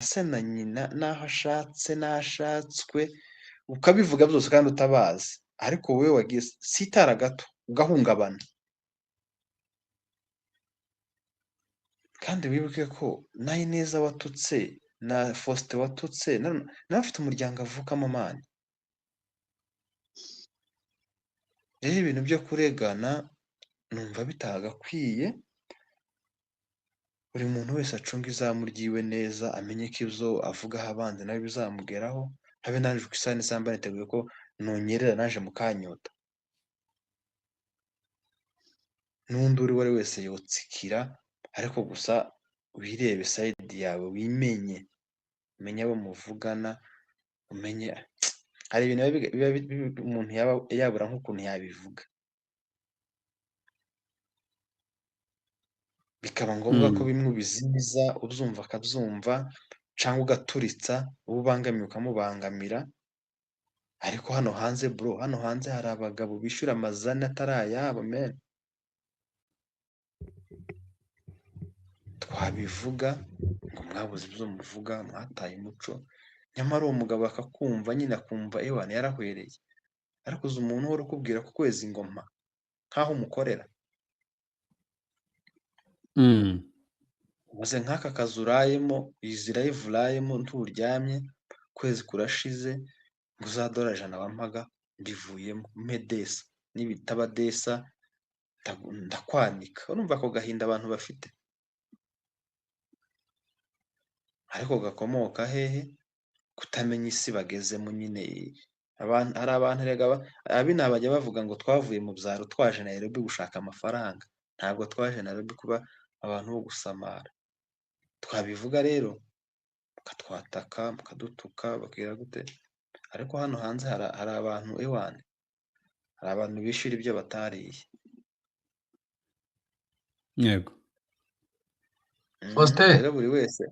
se na nyina n'aho ashatse n'ashatswe ukabivuga byose kandi utabazi ariko wowe wagiye sitara gato ugahungabana kandi wibuke ko na Ineza watutse na Faustin watutse nawe afite umuryango avukamo mani rero ibintu byo kuregana numva bitagakwiye buri muntu wese acunga izamu ryiwe neza amenye ko ibyo avugaho abandi nawe bizamugeraho habe naje ku isahani isamba niteguye ko nonyerera naje mukanyota n'undi uri wari wese yotsikira ariko gusa wirebe side yawe wimenye umenye abo muvugana umenye hari ibintu umuntu yabura nk'ukuntu yabivuga bikaba ngombwa ko bimwe ubizimiza ubyumva akabyumva cyangwa ugaturitsa uwo ubangamiye ukamubangamira ariko hano hanze bro hano hanze hari abagabo bishyura amazani atari ayabo men twabivuga ngo mwabuze ibyo muvuga mwataye umuco nyamara uwo mugabo akakumva nyine akumva ewana yarahwereye ariko uzi umuntu uhora ukubwira ko kweza ingoma nk'aho umukorera maze nk'aka kazi urayemo izi live urayemo nturyamye kwezi kurashize ngo uzadora jana wampaga mbivuyemo mpe desa nibitaba desa ndakwanika urumva ako gahinda abantu bafite ariko gakomoka hehe kutamenya isi bagezemo nyine hari abantu rega abinabajya bavuga ngo twavuye mu byaro twaje Nairobi gushaka amafaranga ntabwo twaje Nairobi kuba abantu bo gusamara twabivuga rero mukatwataka mukadutuka bakira gute ariko hano hanze hari abantu ewane hari abantu bishira ibyo batariye yego Faustin buri wese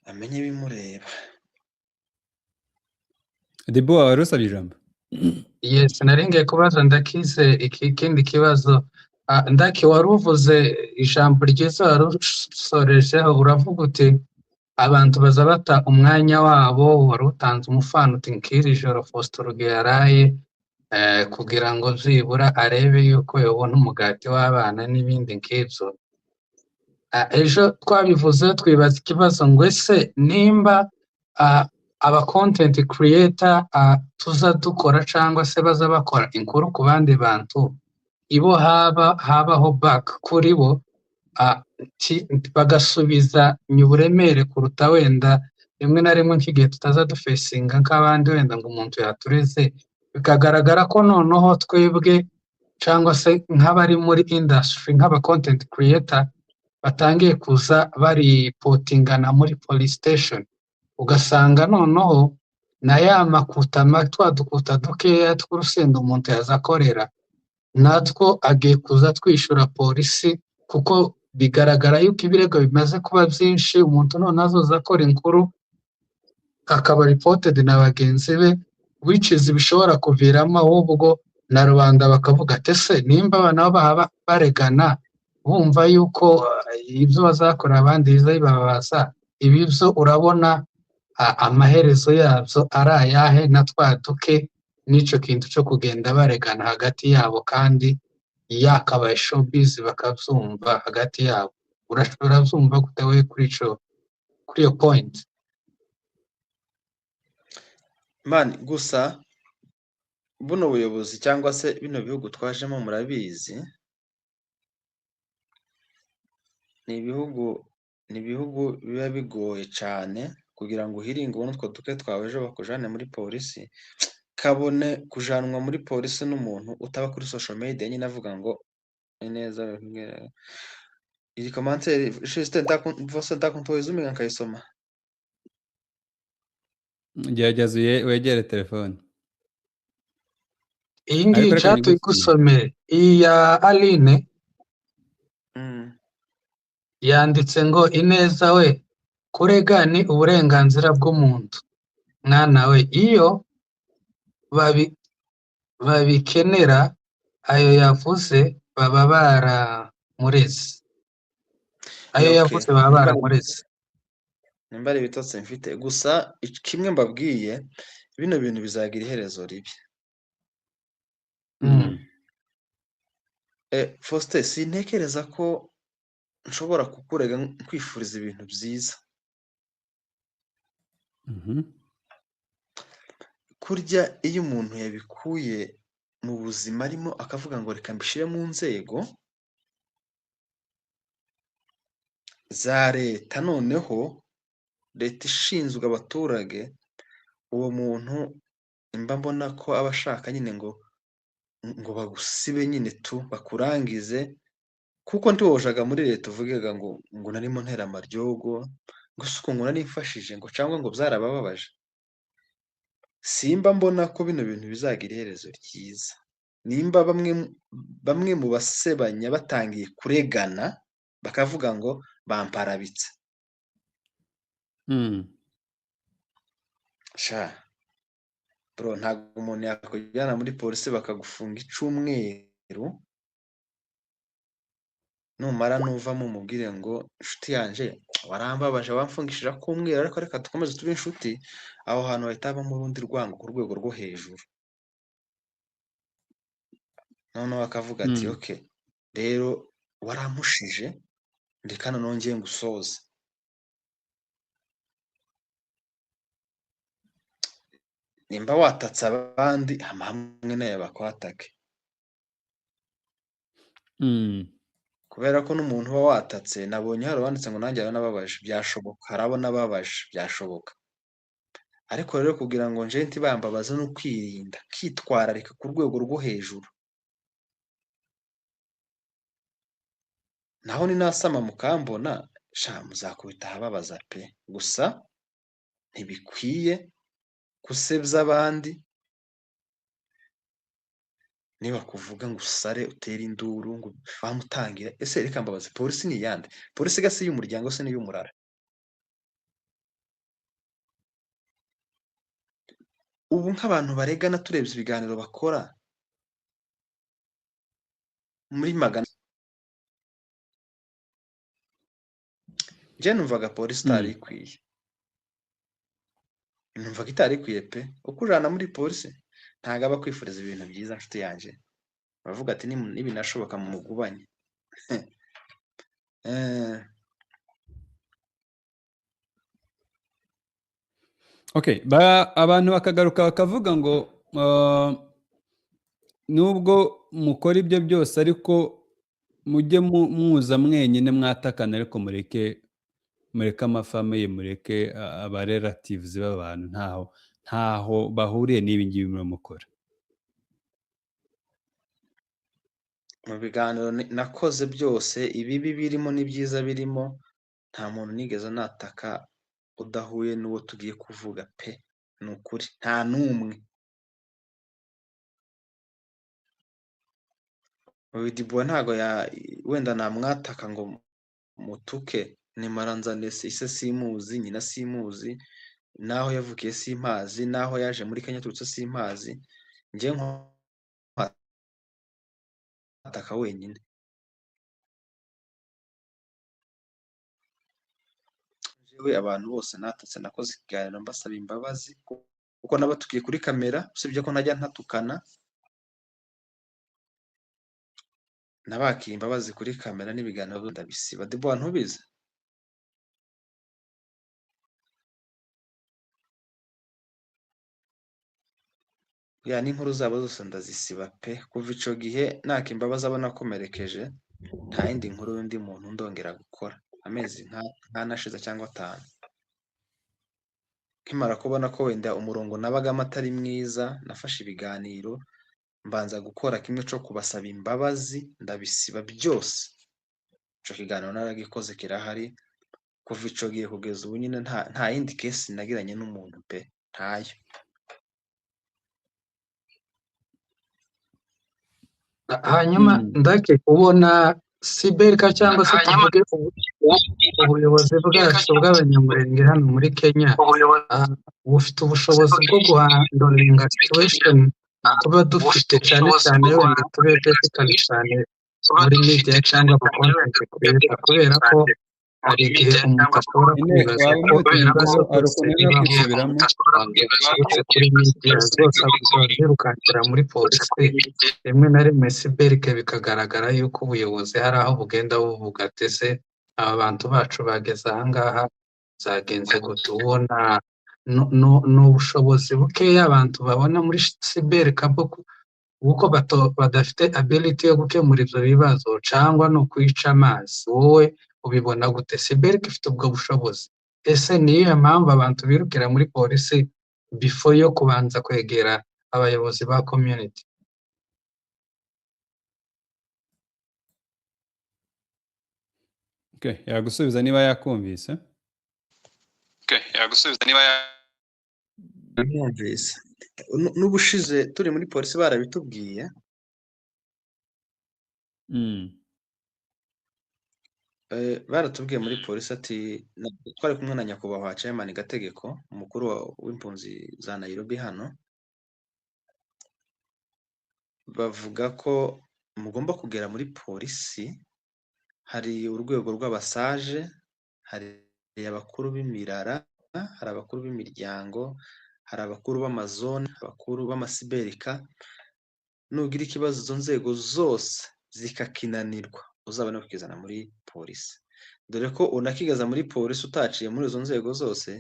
amenye bimureba Debo wari usabye ijambo yes naringiye kubaza ndakize ikindi kibazo ndaki wari uvuze ijambo ryiza warusorejeho uravuga uti abantu baza bata umwanya wabo wari utanze umufano uti nk'iri joro Faustin Ruge yaraye kugira ngo byibura arebe yuko yobona umugati w'abana n'ibindi nk'ibyo ejo twabivuze twibaza ikibazo ngo ese nimba aba content creator tuza dukora cyangwa se baza bakora inkuru ku bandi bantu ibo habaho back kuri bo bagasubiza uburemere kuruta wenda rimwe na rimwe nk'igihe tutaza dufesinga nk'abandi wenda ngo umuntu yatureze bikagaragara ko noneho twebwe cyangwa se nk'abari muri industry nk'aba content creator batangiye kuza baripotingana muri police station ugasanga noneho na ya makuta twadukuta dukeya tw'urusenda umuntu yazakorera natwo agiye kuza twishura polisi kuko bigaragara yuko ibirego bimaze kuba byinshi umuntu none azoza akora inkuru akaba reported na bagenzi be which is bishobora kuviramo ahubwo na rubanda bakavuga ati ese nimba abana baba baregana bumva yuko ibyo bazakora abandi bizababaza ibi byo urabona amaherezo yabyo ari ayahe na twaduke n'icyo kintu cyo kugenda baregana hagati yabo kandi yakabaye showbiz bakabyumva hagati yabo urabyumva gute we kuri iyo point man gusa buno buyobozi cyangwa se bino bihugu twajemo murabizi ni ibihugu biba bigoye cyane kugira ngo uhiringe ubone utwo duke twawe ejo bakujane muri polisi kabone kujanwa muri polisi n'umuntu utaba kuri social media nyine avuga ngo neza iyi commentaire juste ndakuntoza umenga nkayisoma gerageza wegere telefone iyi ngiyi chat igusomere iyi ya Aline yanditse ngo Ineza we kurega ni uburenganzira bw'umuntu mwana we iyo babikenera ayo yavuze baba baramureze ayo okay yavuze baba baramureze. nimba ari ibitotsi mfite gusa kimwe mbabwiye bino bintu bizagira iherezo ribi. Faustin, sintekereza ko nshobora kukurega kwifuriza ibintu byiza. Kurya iyo umuntu yabikuye mu buzima arimo akavuga ngo reka mbishire mu nzego za leta, noneho leta ishinzwe abaturage, uwo muntu imba mbona ko aba ashaka nyine ngo bagusibe nyine bakurangize, kuko ntiwojaga muri leta uvugaga ngo narimo ntera amaryogo, ngo si uko ngo narimfashije ngo cyangwa ngo byarabababaje. Simba mbona ko bino bintu bizagira iherezo ryiza. Nimba bamwe mu basebanya batangiye kuregana bakavuga ngo bamparabitse. Sha bro, ntabwo umuntu yakujyana muri polisi bakagufunga icyumweru, numara nuvamo umubwire ngo inshuti yanje warambabaje wamfungishije akumweru, ariko reka dukomeze tube inshuti, aho hantu hahita habamo urundi rwango ku rwego rwo hejuru. Noneho akavuga ati okay rero warampushije ndeka nongeye ngusoze. Nimba watatse abandi hamwe nayo bakwatake, kubera ko n'umuntu uba watatse nabonye hari uwanditse ngo nanjye nababaje, byashoboka, harabona ababaje byashoboka, ariko rero kugira ngo nje ntibambabaze no kwirinda kitwararika ku rwego rwo hejuru. Naho ni nasama mukambona sha muzakubita ahababaza pe, gusa ntibikwiye kusebya abandi. Niba kuvuga ngo usare utere induru ngo bamutangira, ese reka mbabaze polisi ni yande? Polisi gasi y'umuryango se ni y'umurara? Ubu nk'abantu baregana turebye ibiganiro bakora muri magana, je numvaga polisi itari ikwiye, numvaga itari ikwiye pe. Uko ujana muri polisi ntago aba kwifuriza ibintu byiza nshuti yanje, bavuga ati nibinashoboka mu mugubanye. Okay, abantu bakagaruka bakavuga ngo nubwo mukora ibyo byose ariko mujye muza mwenyine mwatakana, ariko mureke amafamiye, mureke abarelatives b'abantu ntaho bahuriye n'ibi ngibi mukora. Mu biganiro nakoze byose, ibibi birimo n'ibyiza birimo, nta muntu nigeze nataka udahuye n'uwo tugiye kuvuga pe, ni ukuri nta n'umwe. Dibuwa ntago wenda namwataka ngo mutuke, nimara nzane ise simuzi, nyina simuzi, naho yavukiye simpazi, naho yaje muri Kenya turutse simpazi, njye ataka wenyine. Jewe abantu bose natatse nakoze ikiganiro mbasaba imbabazi, kuko nabatukiye kuri kamera, usibye ko najya ntatukana, nabakiye imbabazi kuri kamera n'ibiganiro ndabisiba. Dibuwa ntubizi? Ya n'inkuru zabo zose ndazisiba pe. Kuva ico gihe naka imbabazi abona komerekeje, nta yindi nkuru y'undi muntu ndongera gukora amezi nkanashize cyangwa 5. Nkimara kubona ko wenda umurongo nabagamo atari mwiza, nafashe ibiganiro mbanza gukora kimwe cyo kubasaba imbabazi, ndabisiba byose. Ico kiganiro naragikoze kirahari, kuva ico gihe kugeza ubu nyine nta yindi case nagiranye n'umuntu pe, ntayo. Hanyuma ndake kubona Siberika cyangwa se tuvuge ubuyobozi bwacu bw'abanyamurenge hano muri Kenya bufite ubushobozi bwo guhandoringa situation tuba dufite, cyane cyane wenda tube basically cyane muri media cyangwa content creator, kubera ko hari igihe umuntu ashobora nyine kwibaza waba ko umutse ibibazo ikibazo ari byose ukuntu no bibaho kwisubiramo biturutse kuri media zose zirukankira muri polisi, rimwe na rimwe siberike bikagaragara yuko ubuyobozi hari aho bugenda buvuga ati ese aba bantu bacu bageze aha ngaha zagenze gute, ubona ni ubushobozi bukeya abantu babona muri siberika kuko badafite ability yo gukemura ibyo bibazo cyangwa ni ukwica amazi. Wowe ubibona gute? Siberika ifite ubwo bushobozi? Ese ni iyihe mpamvu abantu birukira muri polisi before yo kubanza kwegera abayobozi ba community? yagusubiza niba yakumvise. Yumvise n'ubushize turi muri polisi barabitubwiye. Baratubwiye muri polisi ati twari kumwe na nyakubahwa Chairman Gategeko, umukuru w'impunzi za Nairobi hano, bavuga ko mugomba kugera muri polisi, hari urwego rw'abasaje, hari abakuru b'imirara, hari abakuru b'imiryango, hari abakuru b'amazone, abakuru b'amasiberika. Nugira ikibazo izo nzego zose zikakinanirwa, uzabona kukizana muri polisi, dore ko unakigaza muri polisi utaciye muri izo nzego zose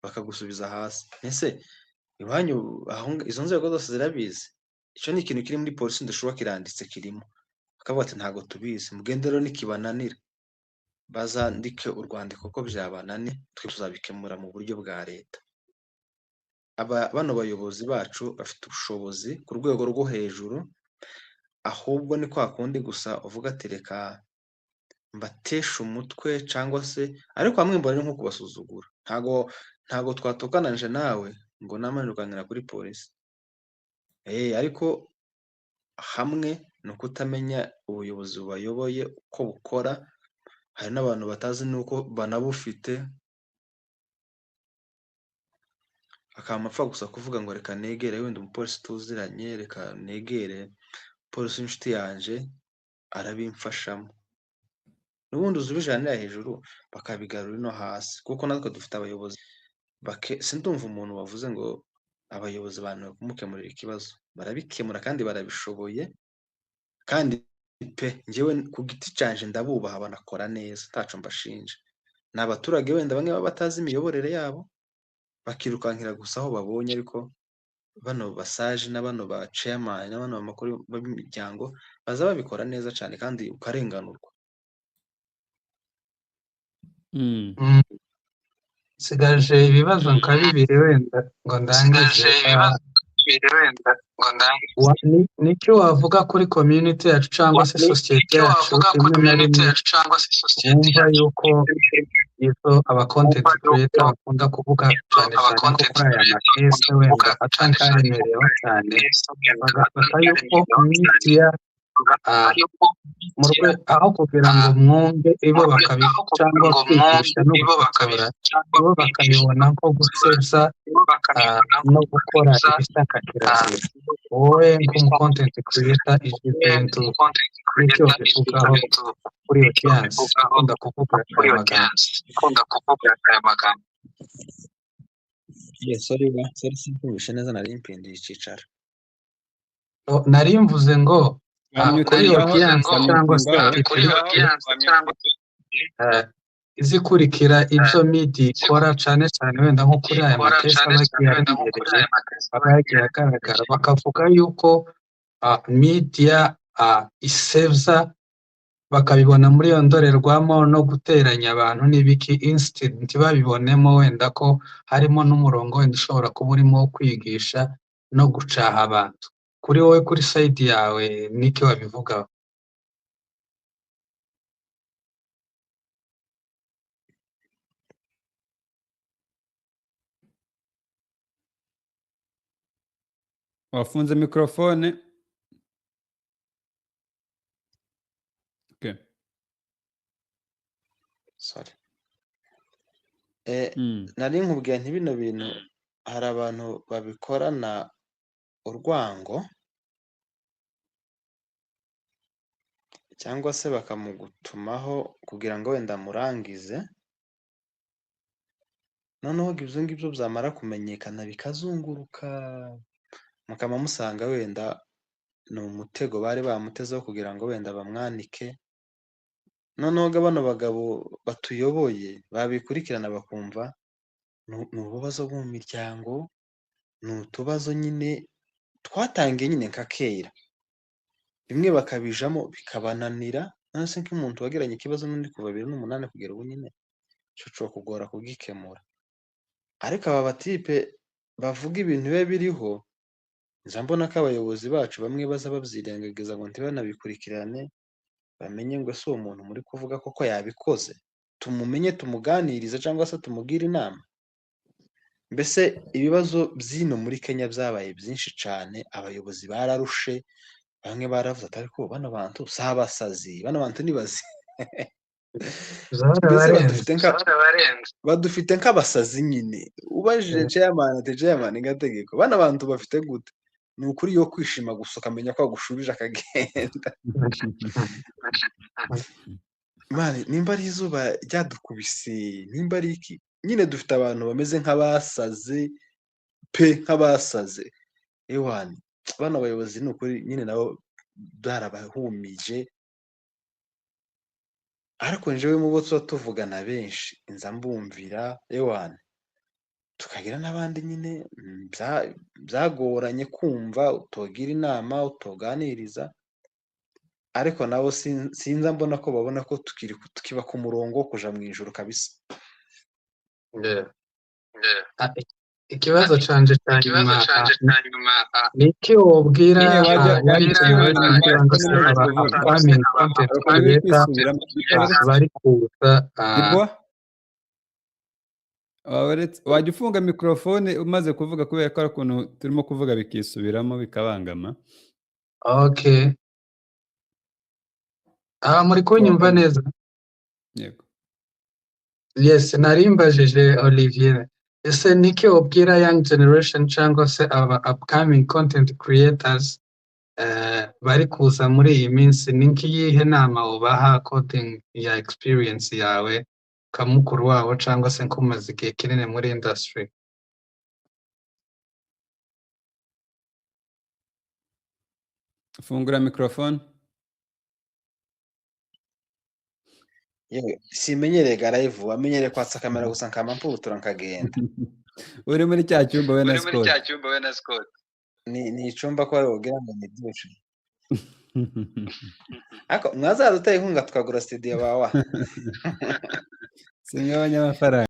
bakagusubiza hasi. Ese iwanyu izo nzego zose zirabizi? Icyo ni ikintu kiri muri polisi ndashoboka kiranditse kirimo, bakavuga ati ntabwo tubizi, mugende rero nikibananira bazandike urwandiko ko byabanane, twe tuzabikemura mu buryo bwa leta. Bano bayobozi bacu bafite ubushobozi ku rwego rwo hejuru, ahubwo ni kwa kundi gusa uvuga ati reka mbatesha umutwe cyangwa se, ariko hamwe mbona nko kubasuzugura. Ntago twatukananje nawe ngo namanirwanira kuri polisi, ariko hamwe ni ukutamenya ubuyobozi bubayoboye uko bukora. Hari n'abantu batazi nuko banabufite, akamapfa gusa kuvuga ngo reka negere wenda umupolisi tuziranye, reka negere polisi inshuti yanje arabimfashamo, n'ubundi uzubijanira hejuru bakabigarura no hasi, kuko natwe dufite abayobozi sindumva umuntu wavuze ngo abayobozi bantu kumukemurira ikibazo, barabikemura kandi barabishoboye, kandi pe njyewe ku giti canje ndabubaha, banakora neza, ntaco mbashinja. Ni abaturage wenda bamwe baba batazi imiyoborere yabo, bakirukankira gusa aho babonye, ariko bano basaje na bano ba chairman na bano bamakuru b'imiryango baza babikora neza cyane kandi ukarenganurwa. Sigaje ibibazo nka bibiri wenda ngo ndangize. Nicyo wavuga kuri community yacu cyangwa se sosiyete yacu rimwe na rimwe wumva yuko izo aba content creator bakunda kuvuga cyane cyane ko kuri aya makese wenda atankaremerewe cyane, bagafata yuko media aho kugira ngo mwumve ibo cyangwa kwigisha no gufotora, ibo bakabibona nko gusebya no gukora ibisaka kirazira. Wowe nk'umu content creator ijwi bintu n'icyo bivugaho kuri audience ikunda kuvuga aya magambo? Sorry simvishe neza, nari mpindiye icyicaro. Nari mvuze ngo kuri audience cyangwa se izikurikira ibyo media ikora cyane cyane wenda nko kuri aya makesi abagiye aremereye abagiye agaragara, bakavuga yuko media isebya, bakabibona muri iyo ndorerwamo no guteranya abantu n'ibiki, instead ntibabibonemo wenda ko harimo n'umurongo wenda ushobora kuba urimo wo kwigisha no gucaha abantu. Kuri wowe, kuri side yawe, niki wabivugaho? Wafunze mikrofone. Sorry. Nari nkubwiye nti bino bintu hari abantu babikorana urwango cyangwa se bakamugutumaho kugira ngo wenda murangize, noneho ibyo ngibyo byamara kumenyekana bikazunguruka, mukaba musanga wenda ni umutego bari bamutezeho kugira ngo wenda bamwanike, noneho bano bagabo batuyoboye babikurikirana bakumva ni ububazo bwo mu miryango, ni utubazo nyine twatangiye nyine nka kera, bimwe bakabijamo bikabananira, none se nk'umuntu wagiranye ikibazo n'undi kuva 2008 kugera ubu nyine cyo kugora kugikemura. Ariko aba batipe bavuga ibintu biba biriho, nza mbona ko abayobozi bacu bamwe baza babyirengagiza ngo ntibanabikurikirane, bamenye ngo ese uwo muntu muri kuvuga koko yabikoze, tumumenye tumuganirize cyangwa se tumugire inama. Mbese ibibazo by'ino muri Kenya byabaye byinshi cyane, abayobozi bararushe, bamwe baravuze ati ariko bano bantu si abasazi, bano bantu ni bazi. Mbese badufite nk'abasazi nyine. Ubajije chairman ati chairman ngategeko, bano bantu bafite gute? Ni ukuri yo kwishima gusa ukamenya ko agushubije akagenda. Mani, nimba ari izuba ryadukubise, nimba ari iki, nyine dufite abantu bameze nk'abasaze pe, nk'abasaze. Ewani, bano bayobozi ni ukuri nyine nabo barabahumije. Ariko njewe mu bo tuba tuvugana benshi inza mbumvira, ewani, tukagira n'abandi nyine byagoranye kumva, utogira inama, utoganiriza, ariko nabo sinza mbona ko babona ko tukiba ku murongo wo kuja mu ijuru kabisa. Ikibazo canje cya nyuma ni iki wobwira bari kuza wajya ufunga mikrofone umaze kuvuga, kubera ko ari ukuntu turimo kuvuga bikisubiramo bikabangama. Okay. Muri kunyumva neza? Yego. Yes, narimbajije Olivier. Ese niki wobwira young generation cyangwa se aba upcoming content creators bari kuza muri iyi minsi, niki yihe nama ubaha according ya experience yawe kamukuru wabo cyangwa se nkumaze igihe kinini muri industry? Fungura mikrofone. Yewe simenyereye live, wamenyereye kwatsa kamera gusa nkamamputura nkagenda. Uri muri cya cyumba we na Scott. Ni icumba ko ari wogira ngo ni byinshi. Ako mwazaza utaye inkunga tukagura studio bawa. Singa abanyamafaranga.